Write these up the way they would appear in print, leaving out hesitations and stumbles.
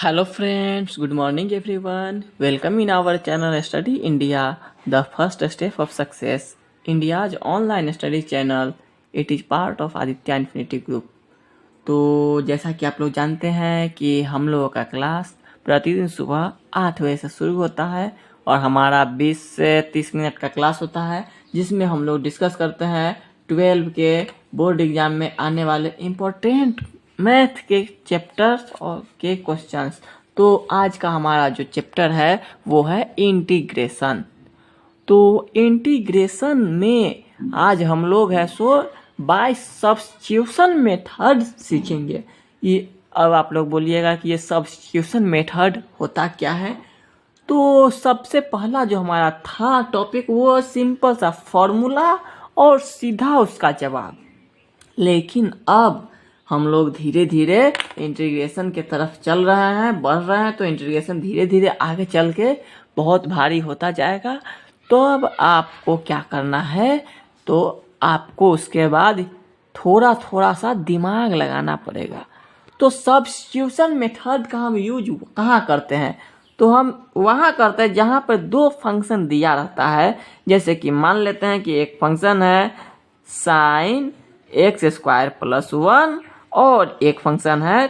Hello friends, good morning everyone. Welcome in our channel Study India, the first step of success. India's online study channel. It is part of Aditya Infinity Group. तो जैसा कि आप लोग जानते हैं कि हम लोगों का क्लास प्रतिदिन सुबह 8 बजे से शुरू होता है और हमारा 20 से 30 मिनट का क्लास होता है जिसमें हम लोग डिस्कस करते हैं 12 के बोर्ड एग्जाम में आने वाले इम्पोर्टेंट मैथ के चैप्टर्स और के क्वेश्चंस। तो आज का हमारा जो चैप्टर है वो है इंटीग्रेशन। तो इंटीग्रेशन में आज हम लोग है सो बाय सब्स्टिट्यूशन मेथड सीखेंगे। ये अब आप लोग बोलिएगा कि ये सब्स्टिट्यूशन मेथड होता क्या है। तो सबसे पहला जो हमारा था टॉपिक वो सिंपल सा फॉर्मूला और सीधा उसका जवाब। लेकिन अब हम लोग धीरे धीरे इंटीग्रेशन के तरफ चल रहे हैं, बढ़ रहे हैं। तो इंटीग्रेशन धीरे धीरे आगे चल के बहुत भारी होता जाएगा। तो अब आपको क्या करना है, तो आपको उसके बाद थोड़ा थोड़ा सा दिमाग लगाना पड़ेगा। तो सब्स्टिट्यूशन मेथड का हम यूज कहाँ करते हैं, तो हम वहाँ करते हैं जहाँ पर दो फंक्शन दिया रहता है। जैसे कि मान लेते हैं कि एक फंक्शन है साइन एक्स स्क्वायर प्लस 1 और एक फंक्शन है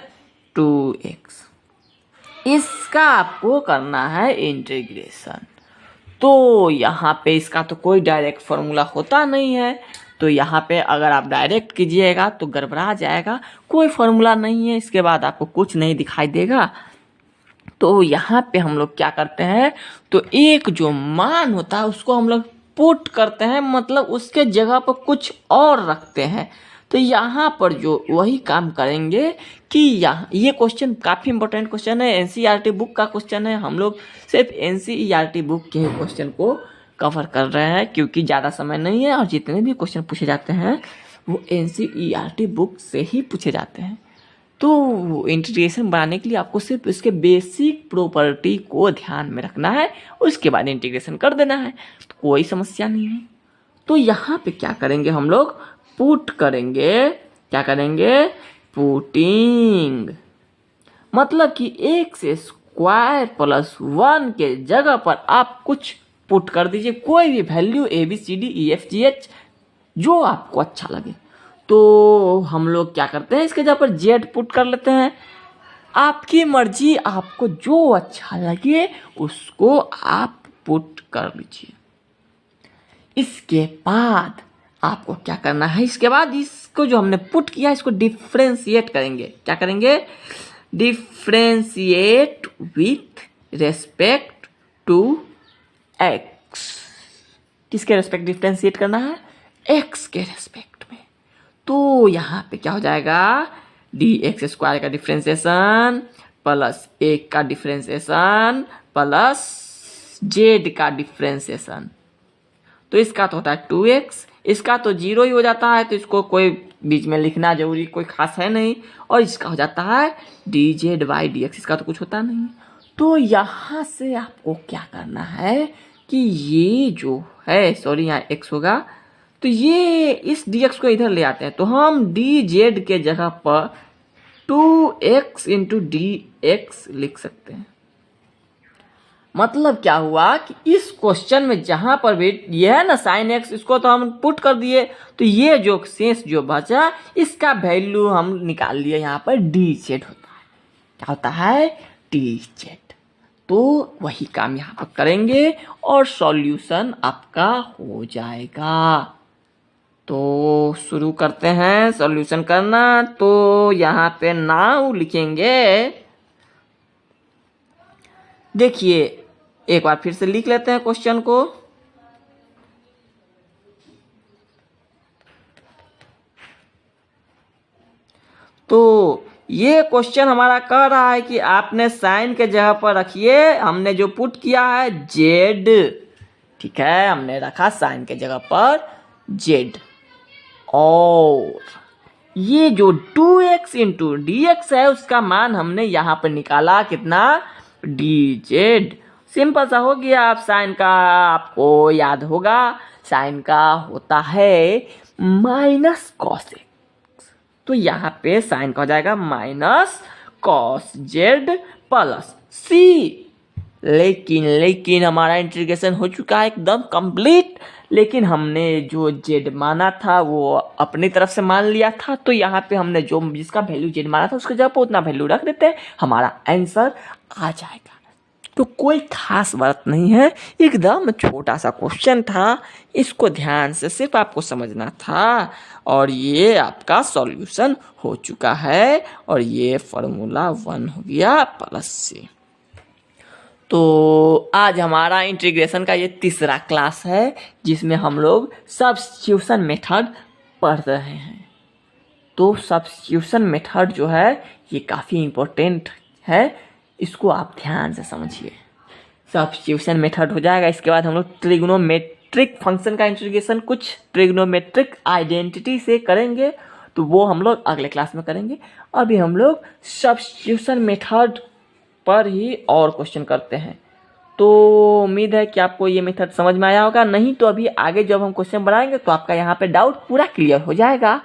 2x। इसका आपको करना है इंटीग्रेशन। तो यहाँ पे इसका तो कोई डायरेक्ट फॉर्मूला होता नहीं है। तो यहाँ पे अगर आप डायरेक्ट कीजिएगा तो गड़बड़ा जाएगा, कोई फॉर्मूला नहीं है, इसके बाद आपको कुछ नहीं दिखाई देगा। तो यहाँ पे हम लोग क्या करते हैं, तो एक जो मान होता है उसको हम लोग पुट करते हैं, मतलब उसके जगह पर कुछ और रखते हैं। तो यहाँ पर जो वही काम करेंगे कि यहाँ ये क्वेश्चन काफ़ी इंपॉर्टेंट क्वेश्चन है, एनसीईआरटी बुक का क्वेश्चन है। हम लोग सिर्फ एनसीईआरटी बुक के क्वेश्चन को कवर कर रहे हैं क्योंकि ज़्यादा समय नहीं है और जितने भी क्वेश्चन पूछे जाते हैं वो एनसीईआरटी बुक से ही पूछे जाते हैं। तो इंटीग्रेशन बनाने के लिए आपको सिर्फ इसके बेसिक प्रॉपर्टी को ध्यान में रखना है, उसके बाद इंटीग्रेशन कर देना है, तो कोई समस्या नहीं है। तो यहाँ पे क्या करेंगे, हम लोग पुट करेंगे। क्या करेंगे, पुटिंग, मतलब कि एक्स स्क्वायर प्लस 1 के जगह पर आप कुछ पुट कर दीजिए, कोई भी वैल्यू ABCDEFGH जो आपको अच्छा लगे। तो हम लोग क्या करते हैं, इसके जगह पर जेड पुट कर लेते हैं। आपकी मर्जी, आपको जो अच्छा लगे उसको आप पुट कर लीजिए। इसके बाद आपको क्या करना है, इसके बाद इसको जो हमने पुट किया इसको डिफ्रेंशिएट करेंगे। क्या करेंगे, differentiate with respect to X. किसके रेस्पेक्ट डिफ्रेंशिएट करना है, एक्स के रेस्पेक्ट में। तो यहाँ पे क्या हो जाएगा, dx स्क्वायर का डिफ्रेंशिएशन प्लस 1 का डिफ्रेंशिएशन प्लस z का डिफ्रेंशिएशन। तो इसका तो होता है 2x, इसका तो 0 ही हो जाता है, तो इसको कोई बीच में लिखना जरूरी कोई खास है नहीं। और इसका हो जाता है dz/dx, इसका तो कुछ होता नहीं। तो यहाँ से आपको क्या करना है कि ये जो है, सॉरी यहाँ x होगा, तो ये इस dx को इधर ले आते हैं। तो हम dz के जगह पर 2x इंटू dx लिख सकते हैं। मतलब क्या हुआ कि इस क्वेश्चन में जहां पर भी ये है ना साइन एक्स, इसको तो हम पुट कर दिए, तो ये जो शेष जो बचा इसका वैल्यू हम निकाल लिए, यहाँ पर dz होता है। क्या होता है, dz। तो वही काम यहाँ पर करेंगे और सॉल्यूशन आपका हो जाएगा। तो शुरू करते हैं सॉल्यूशन करना। तो यहाँ पे नाउ लिखेंगे, देखिए एक बार फिर से लिख लेते हैं क्वेश्चन को। तो ये क्वेश्चन हमारा कह रहा है कि आपने साइन के जगह पर रखिए, हमने जो पुट किया है जेड, ठीक है, हमने रखा साइन के जगह पर जेड। और ये जो 2x इंटू dx है उसका मान हमने यहाँ पर निकाला, कितना, dz। सिंपल सा हो गया। आप साइन का आपको याद होगा, साइन का होता है माइनस कॉस एक्स। तो यहाँ पे साइन का हो जाएगा माइनस कॉस जेड प्लस सी। लेकिन हमारा इंटीग्रेशन हो चुका है एकदम कंप्लीट, लेकिन हमने जो जेड माना था वो अपनी तरफ से मान लिया था, तो यहाँ पे हमने जो जिसका वैल्यू जेड माना था उसके जगह पर उतना वैल्यू रख देते हैं, हमारा आंसर आ जाएगा। तो कोई खास बात नहीं है, एकदम छोटा सा क्वेश्चन था, इसको ध्यान से सिर्फ आपको समझना था, और ये आपका सॉल्यूशन हो चुका है, और ये फार्मूला 1 हो गया प्लस सी। तो आज हमारा इंटीग्रेशन का ये तीसरा क्लास है, जिसमें हम लोग सब्स्टिट्यूशन मेथड पढ़ रहे हैं। तो सब्स्टिट्यूशन मेथड जो है ये काफ़ी इम्पोर्टेंट है, इसको आप ध्यान से समझिए। सब्स्टिट्यूशन मेथड हो जाएगा, इसके बाद हम लोग ट्रिग्नोमेट्रिक फंक्शन का इंटीग्रेशन कुछ ट्रिग्नोमेट्रिक आइडेंटिटी से करेंगे, तो वो हम लोग अगले क्लास में करेंगे। अभी हम लोग सब्स्टिट्यूशन मेथड पर ही और क्वेश्चन करते हैं। तो उम्मीद है कि आपको ये मेथड समझ में आया होगा, नहीं तो अभी आगे जब हम क्वेश्चन बढ़ाएंगे तो आपका यहाँ पे डाउट पूरा क्लियर हो जाएगा।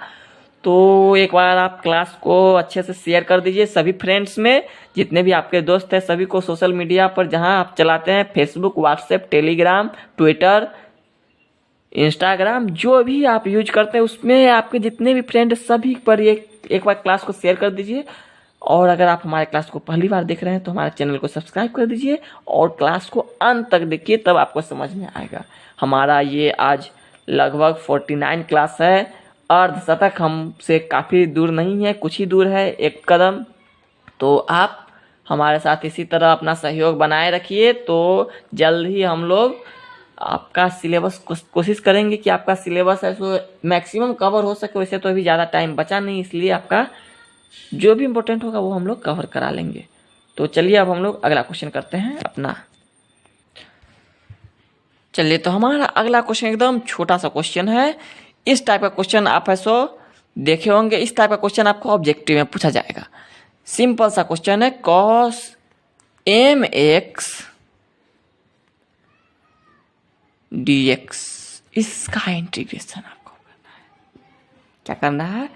तो एक बार आप क्लास को अच्छे से शेयर कर दीजिए सभी फ्रेंड्स में, जितने भी आपके दोस्त हैं सभी को सोशल मीडिया पर जहाँ आप चलाते हैं, Facebook, WhatsApp, Telegram, Twitter, Instagram, जो भी आप यूज करते हैं उसमें आपके जितने भी फ्रेंड सभी पर एक बार क्लास को शेयर कर दीजिए। और अगर आप हमारे क्लास को पहली बार देख रहे हैं तो हमारे चैनल को सब्सक्राइब कर दीजिए और क्लास को अंत तक देखिए, तब आपको समझ में आएगा। हमारा ये आज लगभग 49 क्लास है, अर्धशतक हमसे काफ़ी दूर नहीं है, कुछ ही दूर है, एक कदम। तो आप हमारे साथ इसी तरह अपना सहयोग बनाए रखिए, तो जल्द ही हम लोग आपका सिलेबस कोशिश करेंगे कि आपका सिलेबस है सो मैक्सिमम कवर हो सके। वैसे तो अभी ज़्यादा टाइम बचा नहीं, इसलिए आपका जो भी इम्पोर्टेंट होगा वो हम लोग कवर करा लेंगे। तो चलिए अब हम लोग अगला क्वेश्चन करते हैं अपना। चलिए, तो हमारा अगला क्वेश्चन एकदम छोटा सा क्वेश्चन है। इस टाइप का क्वेश्चन आप ऐसो देखे होंगे, इस टाइप का क्वेश्चन आपको ऑब्जेक्टिव में पूछा जाएगा। सिंपल सा क्वेश्चन है, cos mx dx, इसका इंटीग्रेशन आपको करना है। क्या करना है?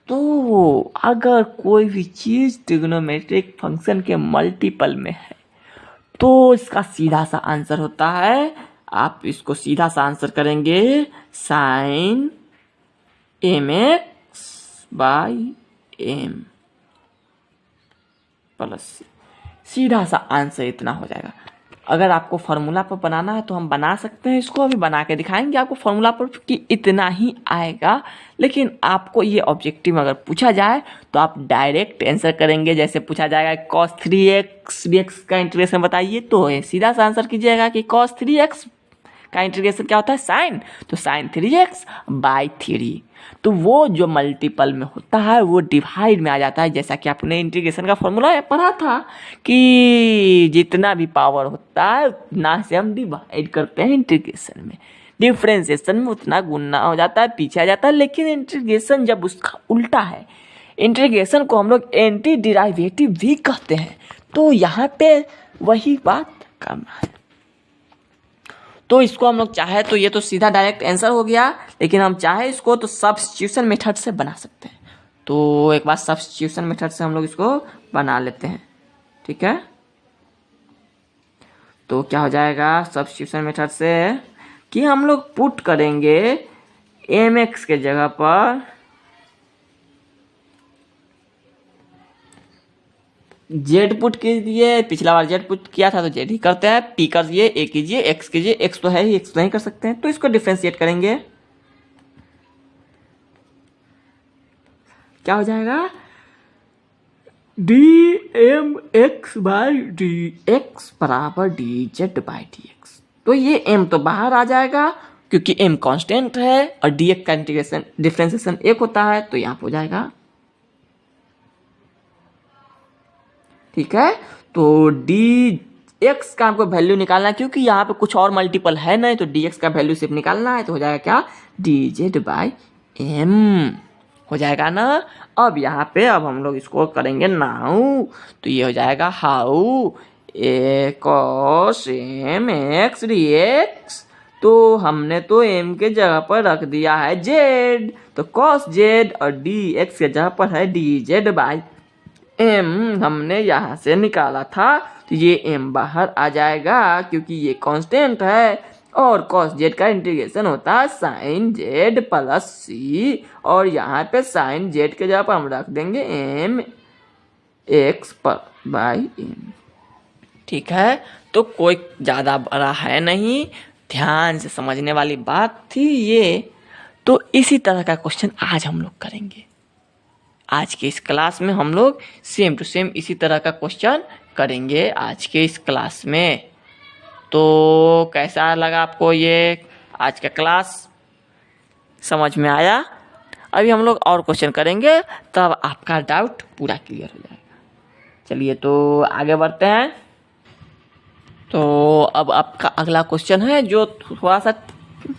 तो अगर कोई भी चीज ट्रिग्नोमेट्रिक फंक्शन के मल्टीपल में है तो इसका सीधा सा आंसर होता है, आप इसको सीधा सा आंसर करेंगे sin mx by m plus, सीधा सा आंसर इतना हो जाएगा। अगर आपको फार्मूला पर बनाना है तो हम बना सकते हैं, इसको अभी बना के दिखाएंगे आपको फार्मूला पर कि इतना ही आएगा। लेकिन आपको ये ऑब्जेक्टिव अगर पूछा जाए तो आप डायरेक्ट आंसर करेंगे। जैसे पूछा जाएगा cos 3x dx का इंटीग्रेशन बताइए, तो सीधा सा आंसर कीजिएगा कि cos 3x का इंटीग्रेशन क्या होता है, साइन, तो sin 3x बाई 3। तो वो जो मल्टीपल में होता है वो डिवाइड में आ जाता है, जैसा कि आपने इंटीग्रेशन का फॉर्मूला पढ़ा था कि जितना भी पावर होता है उतना से हम डिवाइड करते हैं इंटीग्रेशन में। डिफरेंशिएशन में उतना गुना हो जाता है, पीछे आ जाता है। लेकिन इंटीग्रेशन जब उसका उल्टा है, इंटीग्रेशन को हम लोग एंटी डिराइवेटिव भी कहते हैं, तो यहाँ पे वही बात करना है। तो इसको हम लोग चाहे तो ये तो सीधा डायरेक्ट आंसर हो गया, लेकिन हम चाहे इसको तो सब्स्टिट्यूशन मेथड से बना सकते हैं। तो एक बार सब्स्टिट्यूशन मेथड से हम लोग इसको बना लेते हैं, ठीक है। तो क्या हो जाएगा सब्स्टिट्यूशन मेथड से कि हम लोग पुट करेंगे mx के जगह पर जेड पुट कीजिए। पिछला बार जेड पुट किया था तो जेड ही करते हैं, पी कीजिए, ए कीजिए, एक्स कीजिए, एक्स तो है ही, एक्स नहीं कर सकते हैं, तो इसको डिफरेंशिएट करेंगे। क्या हो जाएगा d m x by d x बराबर d z by d x. तो ये एम तो बाहर आ जाएगा क्योंकि एम कांस्टेंट है और डी एक्स का इंटीग्रेशन डिफरेंशिएशन 1 होता है, तो यहाँ हो जाएगा, ठीक है। तो डी एक्स का आपको वैल्यू निकालना है, क्योंकि यहाँ पे कुछ और मल्टीपल है नहीं, तो डी एक्स का वैल्यू सिर्फ निकालना है, तो हो जाएगा क्या डी जेड बाई एम हो जाएगा ना। अब यहाँ पे अब हम लोग इसको करेंगे नाउ, तो ये हो जाएगा how a cos M X D x. तो हमने तो एम के जगह पर रख दिया है जेड, तो कॉस जेड और डी एक्स के जगह पर है डी जेड बाई m हमने यहाँ से निकाला था, तो ये m बाहर आ जाएगा क्योंकि ये कांस्टेंट है। और कॉस जेड का इंटीग्रेशन होता है साइन जेड प्लस सी, और यहाँ पे साइन जेड के जगह पर हम रख देंगे एम एक्स पर बाई एम। ठीक है, तो कोई ज़्यादा बड़ा है नहीं, ध्यान से समझने वाली बात थी ये। तो इसी तरह का क्वेश्चन आज हम लोग करेंगे। आज के इस क्लास में हम लोग सेम टू सेम इसी तरह का क्वेश्चन करेंगे आज के इस क्लास में। तो कैसा लगा आपको ये आज का क्लास, समझ में आया? अभी हम लोग और क्वेश्चन करेंगे, तब आपका डाउट पूरा क्लियर हो जाएगा। चलिए तो आगे बढ़ते हैं। तो अब आपका अगला क्वेश्चन है जो थोड़ा सा,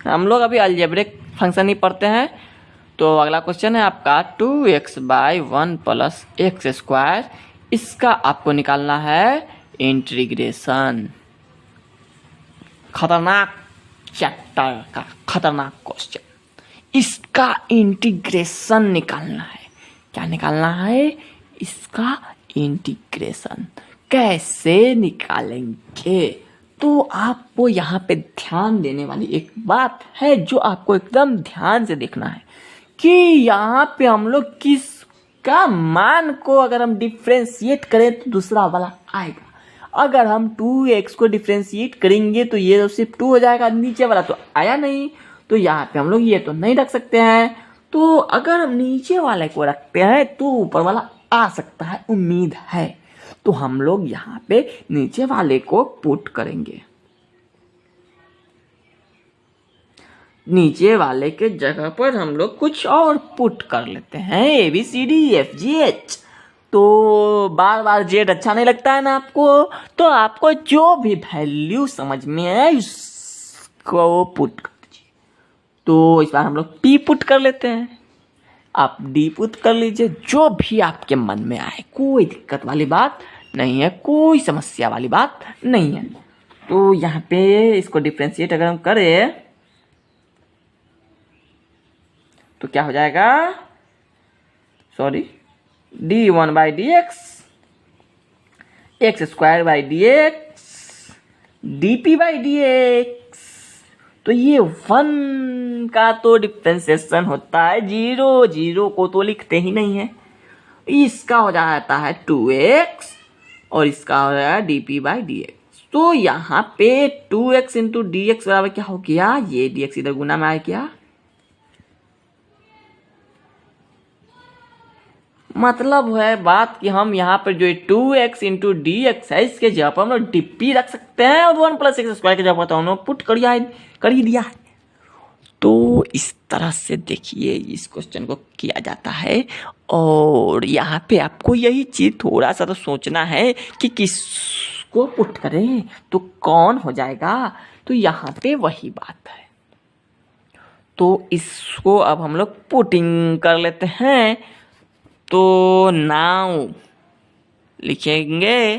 हम लोग अभी अलजेब्रिक फंक्शन ही पढ़ते हैं। तो अगला क्वेश्चन है आपका 2x by 1 plus x square, इसका आपको निकालना है इंटीग्रेशन। खतरनाक चैप्टर का खतरनाक क्वेश्चन, इसका इंटीग्रेशन निकालना है। क्या निकालना है? इसका इंटीग्रेशन कैसे निकालेंगे? तो आपको यहाँ पे ध्यान देने वाली एक बात है जो आपको एकदम ध्यान से देखना है कि यहाँ पे हम लोग किसका मान को अगर हम डिफ्रेंशिएट करें तो दूसरा वाला आएगा। अगर हम 2x को डिफ्रेंशिएट करेंगे तो ये तो सिर्फ 2 हो जाएगा, नीचे वाला तो आया नहीं, तो यहाँ पे हम लोग ये तो नहीं रख सकते हैं। तो अगर हम नीचे वाले को रखते हैं तो ऊपर वाला आ सकता है, उम्मीद है। तो हम लोग यहाँ पे नीचे वाले को पुट करेंगे, नीचे वाले के जगह पर हम लोग कुछ और पुट कर लेते हैं, ABCDEFGH। तो बार बार जेड अच्छा नहीं लगता है ना आपको, तो आपको जो भी वैल्यू समझ में आए उसको पुट कर दीजिए। तो इस बार हम लोग P पुट कर लेते हैं, आप D पुट कर लीजिए, जो भी आपके मन में आए, कोई दिक्कत वाली बात नहीं है, कोई समस्या वाली बात नहीं है। तो यहाँ पे इसको डिफ्रेंशिएट अगर हम करें तो क्या हो जाएगा? Sorry, d1 by d x square by d x D by d x. तो ये 1 का तो डिफ्रेंशिएशन होता है 0, 0 को तो लिखते ही नहीं है। इसका हो जाता है 2x और इसका हो जाएगा dp बाई डी एक्स। तो यहाँ पे 2x इंटू डी एक्स बराबर क्या हो गया? ये dx इधर गुना में आया क्या? मतलब है बात कि हम यहाँ पर जो 2x इंटू डी एक्स है, इसके जगह पर हम लोग dp रख सकते हैं, और 1 प्लस एक्स स्क्वायर के जगह पर तो हम लोग पुट कर ही दिया है। तो इस तरह से देखिए इस क्वेश्चन को किया जाता है। और यहाँ पे आपको यही चीज थोड़ा सा तो सोचना है कि किसको पुट करें तो कौन हो जाएगा। तो यहाँ पे वही बात है। तो इसको अब हम लोग पुटिंग कर लेते हैं। तो नाउ लिखेंगे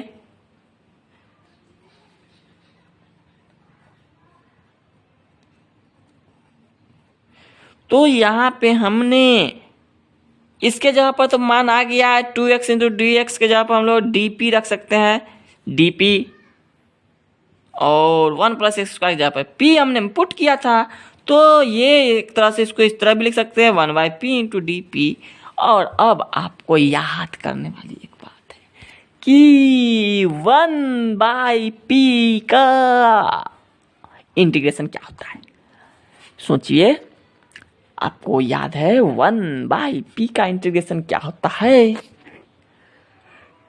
तो यहाँ पे हमने इसके जगह पर तो मान आ गया है 2x इंटू डी एक्स के जगह पर हम लोग dp रख सकते हैं, dp, और 1 प्लस एक्स स्क्वायर की जगह पर p हमने पुट किया था। तो ये एक तरह से इसको इस तरह भी लिख सकते हैं 1 by P into D P. और अब आपको याद करने वाली एक बात है कि 1 बाई पी का इंटीग्रेशन क्या होता है। सोचिए, आपको याद है 1 बाई पी का इंटीग्रेशन क्या होता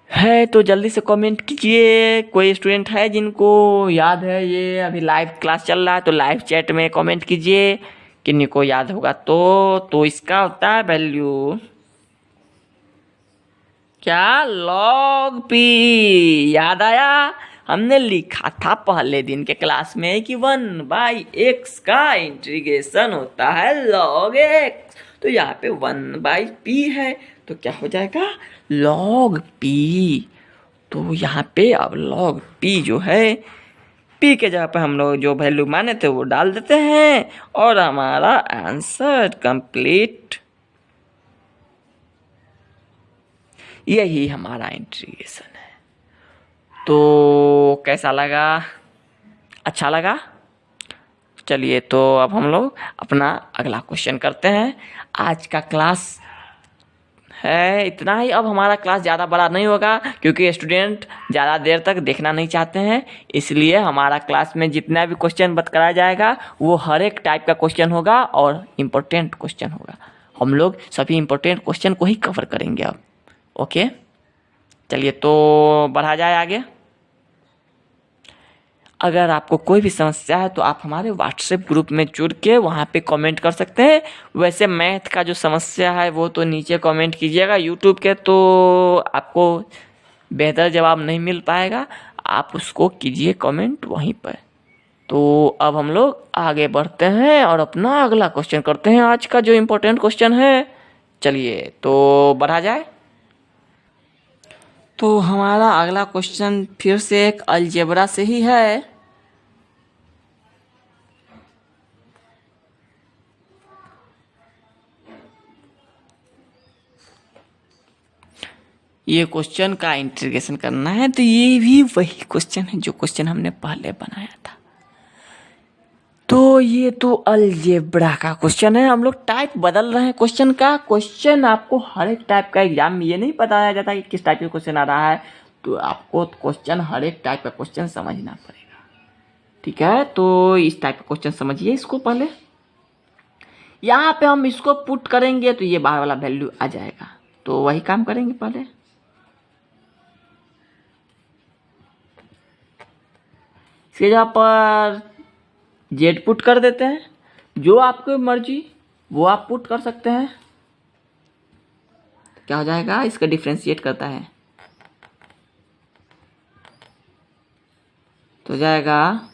है तो जल्दी से कमेंट कीजिए। कोई स्टूडेंट है जिनको याद है? ये अभी लाइव क्लास चल रहा है तो लाइव चैट में कमेंट कीजिए, किन्हीं को याद होगा तो इसका होता है वैल्यू क्या? Log P. याद आया? हमने लिखा था पहले दिन के क्लास में कि 1 बाई एक्स का इंटीग्रेशन होता है लॉग एक्स। तो यहाँ पे 1 बाई पी है तो क्या हो जाएगा? Log P. तो यहाँ पे अब लॉग पी जो है, पी के जगह पे हम लोग जो वैल्यू माने थे वो डाल देते हैं और हमारा आंसर कंप्लीट। यही हमारा इंटीग्रेशन है। तो कैसा लगा? अच्छा लगा? चलिए तो अब हम लोग अपना अगला क्वेश्चन करते हैं। आज का क्लास है इतना ही। अब हमारा क्लास ज़्यादा बड़ा नहीं होगा क्योंकि स्टूडेंट ज़्यादा देर तक देखना नहीं चाहते हैं, इसलिए हमारा क्लास में जितना भी क्वेश्चन बताया जाएगा वो हर एक टाइप का क्वेश्चन होगा और इम्पोर्टेंट क्वेश्चन होगा। हम लोग सभी इम्पोर्टेंट क्वेश्चन को ही कवर करेंगे अब। ओके, चलिए तो बढ़ा जाए आगे। अगर आपको कोई भी समस्या है तो आप हमारे व्हाट्सएप ग्रुप में जुड़ के वहाँ पे कमेंट कर सकते हैं। वैसे मैथ का जो समस्या है वो तो नीचे कमेंट कीजिएगा, यूट्यूब के तो आपको बेहतर जवाब नहीं मिल पाएगा, आप उसको कीजिए कमेंट वहीं पर। तो अब हम लोग आगे बढ़ते हैं और अपना अगला क्वेश्चन करते हैं, आज का जो इम्पोर्टेंट क्वेश्चन है। चलिए तो बढ़ा जाए। तो हमारा अगला क्वेश्चन फिर से एक अलजेब्रा से ही है। ये क्वेश्चन का इंटीग्रेशन करना है, तो ये भी वही क्वेश्चन है जो क्वेश्चन हमने पहले बनाया था। तो ये तो अलजेब्रा का क्वेश्चन है। हम लोग टाइप बदल रहे हैं क्वेश्चन का। क्वेश्चन आपको हर एक टाइप का एग्जाम में ये नहीं बताया जाता कि किस टाइप का क्वेश्चन आ रहा है, तो आपको क्वेश्चन हर एक टाइप का क्वेश्चन समझना पड़ेगा। ठीक है, तो इस टाइप का क्वेश्चन समझिए इसको पहले। यहाँ पे हम इसको पुट करेंगे तो ये बाहर वाला वैल्यू आ जाएगा, तो वही काम करेंगे पहले। इसके जगह पर जेड पुट कर देते हैं, जो आपकी मर्जी वो आप पुट कर सकते हैं। क्या हो जाएगा? इसका डिफ्रेंशिएट करता है तो हो जाएगा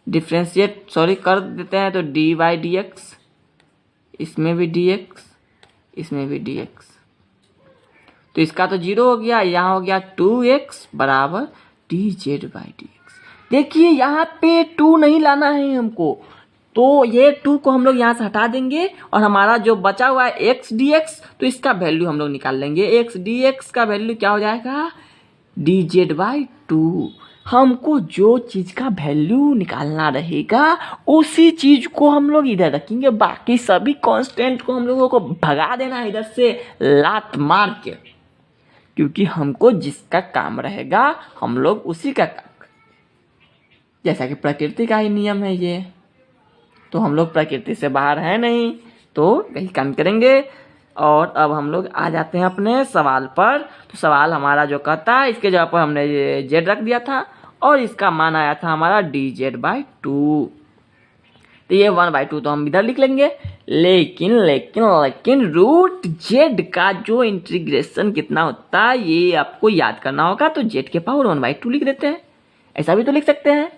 डिफ्रेंशिएट कर देते हैं तो डी बाई डी एक्स, इसमें भी डी एक्स, इसमें भी डी एक्स, तो इसका तो 0 हो गया। यहाँ हो गया 2x बराबर d z by d x. देखिए यहाँ पे 2 नहीं लाना है हमको, तो ये 2 को हम लोग यहाँ से हटा देंगे और हमारा जो बचा हुआ है x dx, तो इसका वैल्यू हम लोग निकाल लेंगे। x dx का वैल्यू क्या हो जाएगा? D z by 2। हमको जो चीज़ का वैल्यू निकालना रहेगा उसी चीज़ को हम लोग इधर रखेंगे, बाकी सभी कांस्टेंट को हम लोगों को भगा देना है इधर से लात मार के, क्योंकि हमको जिसका काम रहेगा हम लोग उसी का काम, जैसा कि प्रकृति का ही नियम है ये, तो हम लोग प्रकृति से बाहर हैं नहीं, तो यही काम करेंगे। और अब हम लोग आ जाते हैं अपने सवाल पर। तो सवाल हमारा जो कहता है, इसके जगह पर हमने ये जेड रख दिया था और इसका मान आया था हमारा डी जेड बाई 2। तो ये 1/2 तो हम इधर लिख लेंगे, लेकिन लेकिन लेकिन रूट जेड का जो इंटीग्रेशन कितना होता है ये आपको याद करना होगा, तो जेड के पावर 1/2 लिख देते हैं। ऐसा भी तो लिख सकते हैं,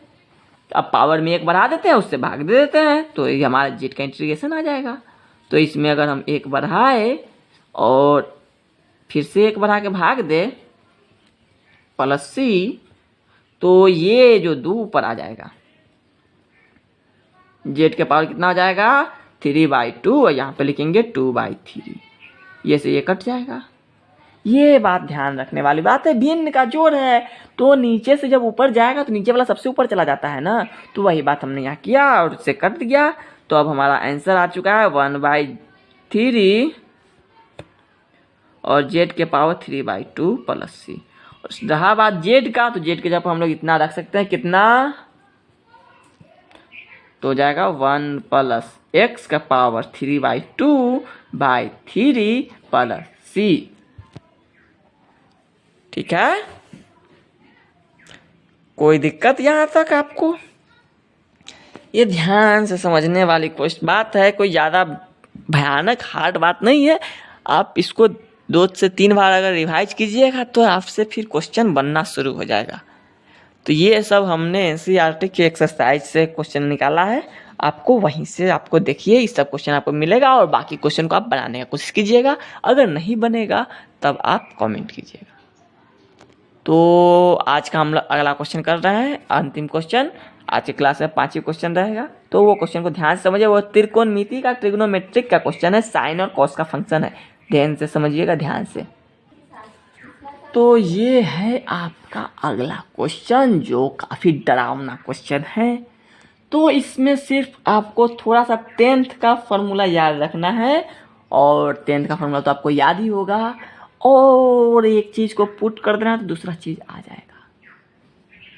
अब पावर में 1 बढ़ा देते हैं, उससे भाग दे देते हैं, तो ये हमारा जेड का इंटीग्रेशन आ जाएगा। तो इसमें अगर हम 1 बढ़ाए और फिर से 1 बढ़ा के भाग दे प्लस सी, तो ये जो 2 ऊपर आ जाएगा, जेड के पावर कितना हो जाएगा? 3/2, और यहाँ पे लिखेंगे 2/3, ये से ये कट जाएगा। ये बात ध्यान रखने वाली बात है। भिन्न का जोड़ है तो नीचे से जब ऊपर जाएगा तो नीचे वाला सबसे ऊपर चला जाता है ना, तो वही बात हमने यहाँ किया और उससे कट गया। तो अब हमारा आंसर आ चुका है 1/3 और जेड के पावर 3/2 प्लस सी। रहा बात जेड का, तो जेड के जब हम लोग इतना रख सकते हैं, कितना? तो हो जाएगा 1 प्लस एक्स का पावर 3/2/3 प्लस सी। ठीक है, कोई दिक्कत यहाँ तक आपको? ये ध्यान से समझने वाली कुछ बात है, कोई ज़्यादा भयानक हार्ड बात नहीं है। आप इसको 2 से 3 बार अगर रिवाइज कीजिएगा तो आपसे फिर क्वेश्चन बनना शुरू हो जाएगा। तो ये सब हमने NCERT के एक्सरसाइज से क्वेश्चन निकाला है, आपको वहीं से आपको देखिए इस सब क्वेश्चन आपको मिलेगा और बाकी क्वेश्चन को आप बनाने की कोशिश कीजिएगा। अगर नहीं बनेगा तब आप कमेंट कीजिएगा। तो आज का हम लोग अगला क्वेश्चन कर रहे हैं, अंतिम क्वेश्चन। आज की क्लास में 5 ही क्वेश्चन रहेगा, तो वो क्वेश्चन को ध्यान से समझिए। वो त्रिकोणमिति का ट्रिग्नोमेट्रिक का क्वेश्चन है, साइन और कॉस का फंक्शन है। ध्यान से समझिएगा, ध्यान से। तो ये है आपका अगला क्वेश्चन, जो काफ़ी डरावना क्वेश्चन है। तो इसमें सिर्फ आपको थोड़ा सा 10th का फॉर्मूला याद रखना है, और 10th का फॉर्मूला तो आपको याद ही होगा, और एक चीज़ को पुट कर देना तो दूसरा चीज़ आ जाएगा।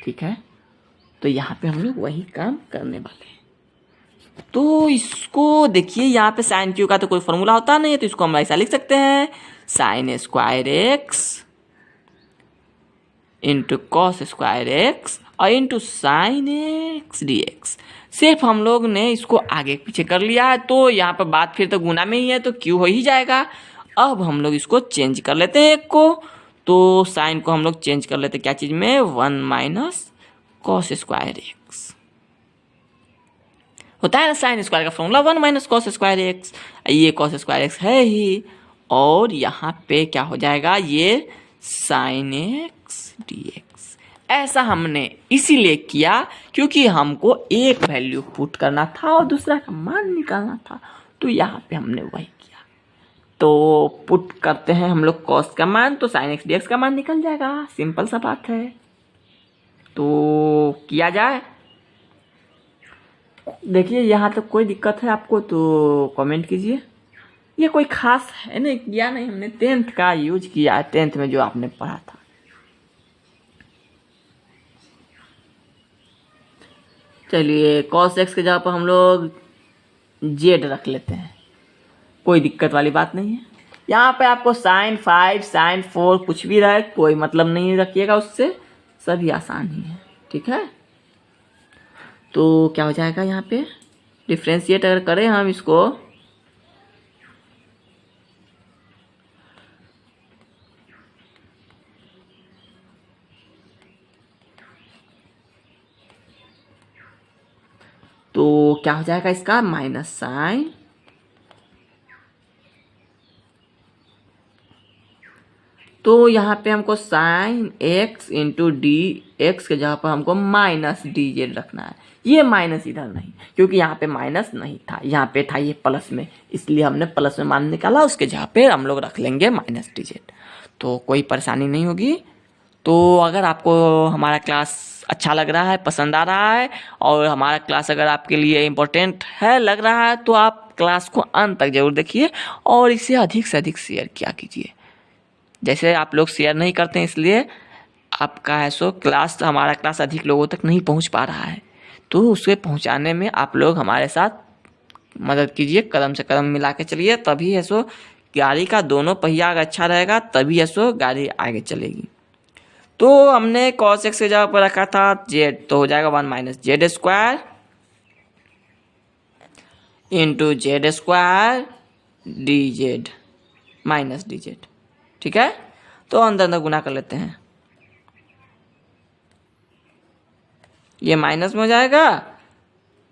ठीक है, तो यहाँ पे हम लोग वही काम करने वाले हैं। तो इसको देखिए, यहाँ पे साइन क्यू का तो कोई फॉर्मूला होता नहीं है, तो इसको हम ऐसा लिख सकते हैं, sine square x into cos square x और into sine x D x. सिर्फ हम लोग ने इसको आगे पीछे कर लिया है, तो यहाँ पर बात फिर तो गुना में ही है, तो क्यू हो ही जाएगा। अब हम लोग इसको चेंज कर लेते हैं एक को, तो साइन को हम लोग चेंज कर लेते हैं क्या चीज़ में, 1 माइनस कॉस स्क्वायर एक्स होता है ना। साइन स्क्वायर का formula 1 minus cos square x, ये कॉस स्क्वायर एक्स है ही, और यहाँ पे क्या हो जाएगा, ये साइन एक्स डी एक्स। ऐसा हमने इसीलिए किया क्योंकि हमको एक वैल्यू पुट करना था और दूसरा का मान निकालना था, तो यहाँ पे हमने वही किया। तो पुट करते हैं हम लोग कॉस का मान, तो साइन एक्स डी एक्स का मान निकल जाएगा, सिंपल सा बात है। तो किया जाए। देखिए यहाँ तक कोई दिक्कत है आपको तो कमेंट कीजिए। ये कोई खास है नहीं, किया नहीं, हमने 10th का यूज किया, 10th में जो आपने पढ़ा था। चलिए cos x के जगह पर हम लोग z रख लेते हैं, कोई दिक्कत वाली बात नहीं है। यहाँ पे आपको sin 5 sin 4 कुछ भी रहे, कोई मतलब नहीं रखिएगा उससे, सभी आसान ही है। ठीक है, तो क्या हो जाएगा यहाँ पे, डिफ्रेंशिएट अगर करें हम इसको, तो क्या हो जाएगा इसका, माइनस साइन तो यहाँ पे हमको sine x into D x के जगह पर हमको माइनस डी जेड रखना है। ये माइनस इधर नहीं, क्योंकि यहाँ पे माइनस नहीं था, यहाँ पे था ये प्लस में, इसलिए हमने प्लस में मान निकाला, उसके जगह पे हम लोग रख लेंगे माइनस डी जेड, तो कोई परेशानी नहीं होगी। तो अगर आपको हमारा क्लास अच्छा लग रहा है, पसंद आ रहा है, और हमारा क्लास अगर आपके लिए इम्पोर्टेंट है, लग रहा है, तो आप क्लास को अंत तक जरूर देखिए और इसे अधिक से अधिक शेयर किया कीजिए। जैसे आप लोग शेयर नहीं करते हैं, इसलिए आपका है सो क्लास, हमारा क्लास अधिक लोगों तक नहीं पहुंच पा रहा है, तो उसे पहुंचाने में आप लोग हमारे साथ मदद कीजिए, कदम से कदम मिला के चलिए, तभी है सो गाड़ी का दोनों पहिया अगर अच्छा रहेगा, तभी है सो गाड़ी आगे चलेगी। तो हमने cos x के जगह पर रखा था z, तो हो जाएगा 1 minus Z square into Z square D Z minus D Z. ठीक है, तो अंदर अंदर गुना कर लेते हैं, ये माइनस में हो जाएगा,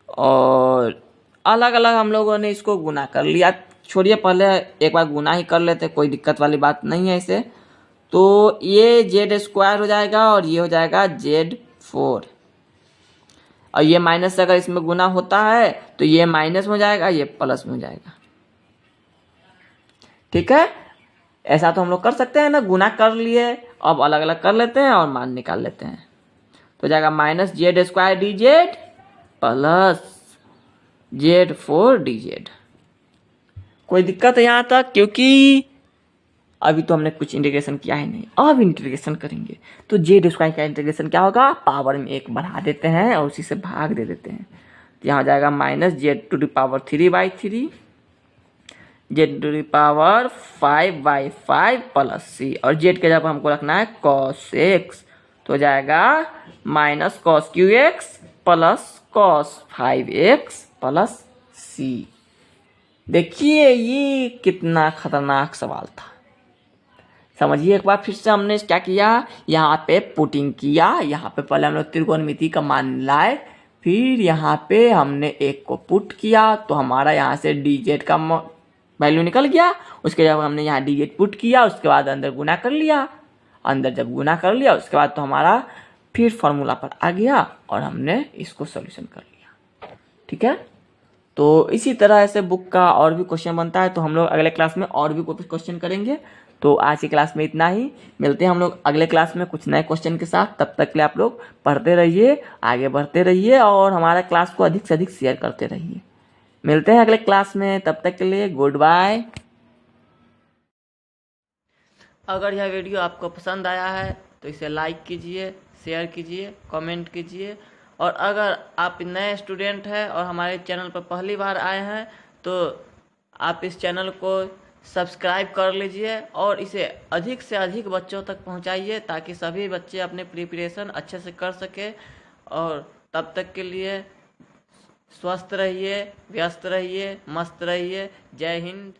और अलग अलग हम लोगों ने इसको गुना कर लिया। छोड़िए, पहले एक बार गुना ही कर लेते, कोई दिक्कत वाली बात नहीं है इसे। तो ये जेड स्क्वायर हो जाएगा और ये हो जाएगा z4, और ये माइनस से अगर इसमें गुना होता है तो ये माइनस में हो जाएगा, ये प्लस में हो जाएगा। ठीक है, ऐसा तो हम लोग कर सकते हैं ना, गुना कर लिए, अब अलग अलग कर लेते हैं और मान निकाल लेते हैं। तो जाएगा minus Z square D Z plus z4 D Z. कोई दिक्कत है यहाँ तक, क्योंकि अभी तो हमने कुछ इंटीग्रेशन किया ही नहीं, अब इंटीग्रेशन करेंगे। तो जेड स्क्वायर का इंटीग्रेशन क्या होगा, पावर में 1 बढ़ा देते हैं और उसी से भाग दे देते हैं, तो यहाँ हो जाएगा minus z to the power 3/3 z to the power 5/5 plus c, और जेड के जब हमको रखना है cos x, तो हो जाएगा minus cos qx plus cos 5x plus c. देखिए ये कितना खतरनाक सवाल था, समझिए एक बार फिर से। हमने क्या किया, यहाँ पे पुटिंग किया, यहाँ पे पहले हम लोग त्रिकोणमिति का मान लाए, फिर यहाँ पे हमने एक को पुट किया, तो हमारा यहाँ से डी जेड का वैल्यू निकल गया। उसके बाद हमने यहाँ डी जेड पुट किया, उसके बाद अंदर गुना कर लिया, अंदर जब गुना कर लिया उसके बाद तो हमारा फिर फॉर्मूला पर आ गया और हमने इसको सॉल्यूशन कर लिया। ठीक है, तो इसी तरह ऐसे बुक का और भी क्वेश्चन बनता है, तो हम लोग अगले क्लास में और भी क्वेश्चन करेंगे। तो आज की क्लास में इतना ही, मिलते हैं हम लोग अगले क्लास में कुछ नए क्वेश्चन के साथ। तब तक के लिए आप लोग पढ़ते रहिए, आगे बढ़ते रहिए और हमारा क्लास को अधिक से अधिक शेयर करते रहिए। मिलते हैं अगले क्लास में, तब तक के लिए गुड बाय। अगर यह वीडियो आपको पसंद आया है तो इसे लाइक कीजिए, शेयर कीजिए, कमेंट कीजिए। और अगर आप नए स्टूडेंट हैं और हमारे चैनल पर पहली बार आए हैं तो आप इस चैनल को सब्सक्राइब कर लीजिए और इसे अधिक से अधिक बच्चों तक पहुंचाइए ताकि सभी बच्चे अपने प्रिपरेशन अच्छे से कर सके। और तब तक के लिए स्वस्थ रहिए, व्यस्त रहिए, मस्त रहिए। जय हिंद।